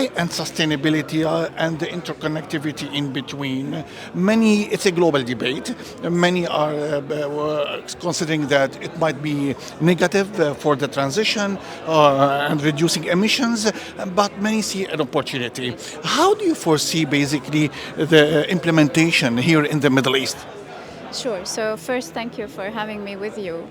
AI and sustainability and the interconnectivity in between. It's a global debate. Many are considering that it might be negative for the transition and reducing emissions, but many see an opportunity. How do you foresee basically the implementation here in the Middle East? Sure. So first, thank you for having me with you.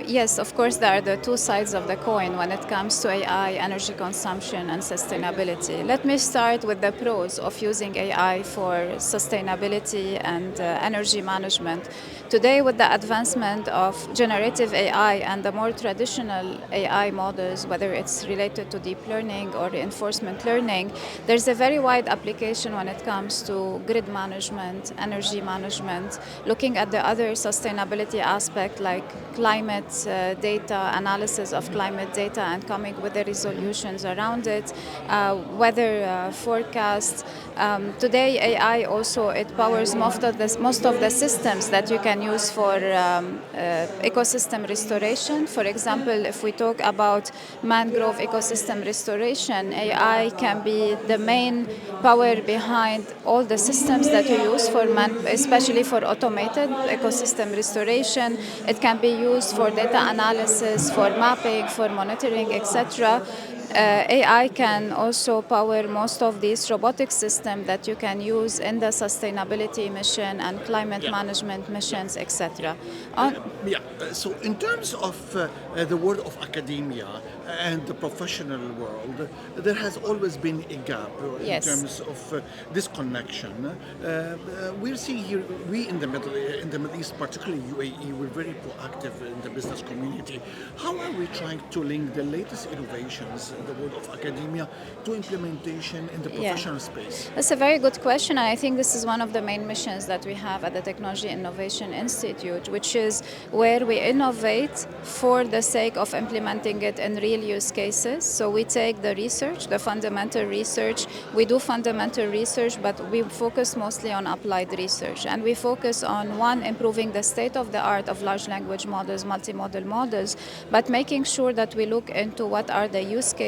Yes, of course, there are the two sides of the coin when it comes to AI, energy consumption, and sustainability. Let me start with the pros of using AI for sustainability and energy management. Today, with the advancement of generative AI and the more traditional AI models, whether it's related to deep learning or reinforcement learning, there's a very wide application when it comes to grid management, energy management, looking at the other sustainability aspect like climate data, analysis of climate data and coming with the resolutions around it, weather forecasts. Today AI also, it powers most of the systems that you can use for ecosystem restoration. For example, if we talk about mangrove ecosystem restoration, AI can be the main power behind all the systems that you use for especially for automated ecosystem restoration. It can be used for data analysis, for mapping, for monitoring, etc. AI can also power most of these robotic systems that you can use in the sustainability mission and climate management missions, etc. So in terms of the world of academia and the professional world, there has always been a gap in terms of this connection. We're seeing here, we in the Middle East, particularly UAE, we're very proactive in the business community. How are we trying to link the latest innovations in the world of academia to implementation in the professional space? That's a very good question, and I think this is one of the main missions that we have at the Technology Innovation Institute, which is where we innovate for the sake of implementing it in real use cases. So we take the research, the fundamental research, we do fundamental research, but we focus mostly on applied research. And we focus on, one, improving the state of the art of large language models, multimodal models, but making sure that we look into what are the use cases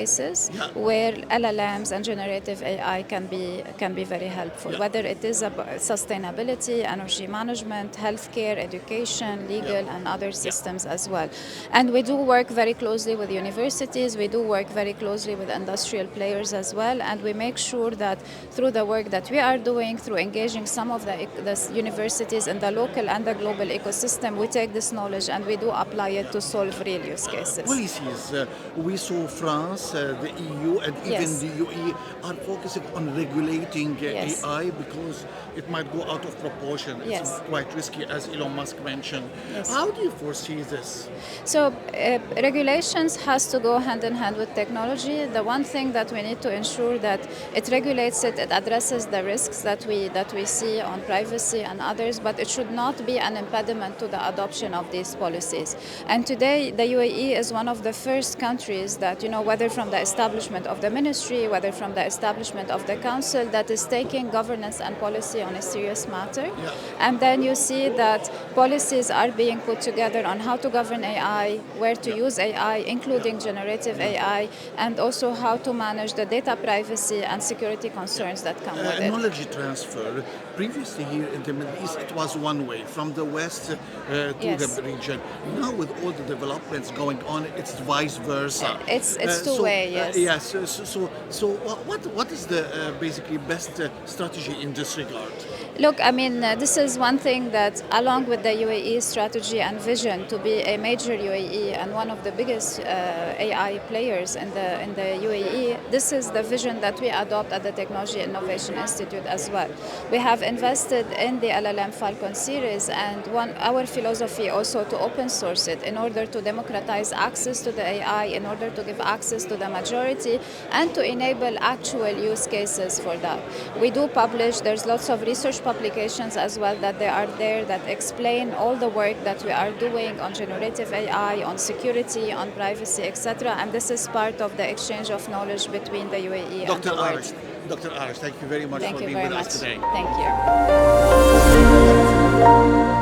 where LLMs and generative AI can be very helpful, whether it is about sustainability, energy management, healthcare, education, legal, and other systems as well. And we do work very closely with universities, we do work very closely with industrial players as well, and we make sure that through the work that we are doing, through engaging some of the universities in the local and the global ecosystem, we take this knowledge and we do apply it to solve real use cases. Policies, we saw France, the EU, and even the UAE are focusing on regulating AI because it might go out of proportion. It's quite risky, as Elon Musk mentioned. How do you foresee this? So regulations has to go hand in hand with technology. The one thing that we need to ensure that it regulates it, it addresses the risks that we see on privacy and others, but it should not be an impediment to the adoption of these policies. And today the UAE is one of the first countries that, whether from the establishment of the ministry, whether from the establishment of the council, that is taking governance and policy on a serious matter. And then you see that policies are being put together on how to govern AI, where to use AI, including generative AI, and also how to manage the data privacy and security concerns that come with it. Knowledge transfer, previously here in the Middle East, it was one way, from the west to the region. Now with all the developments going on, it's vice versa. It's two-way, yes. So what is the basically best strategy in this regard? Look, this is one thing that, along with the UAE strategy and vision to be a major UAE and one of the biggest AI players in the UAE, this is the vision that we adopt at the Technology Innovation Institute as well. We have invested in the LLM Falcon series, and our philosophy also to open source it in order to democratize access to the AI, in order to give access to the majority, and to enable actual use cases for that. We do publish, there's lots of research publications as well that they are there that explain all the work that we are doing on generative AI, on security, on privacy, etc. And this is part of the exchange of knowledge between the UAE and the world. Dr. Aaraj, thank you very much for being with us today. Thank you.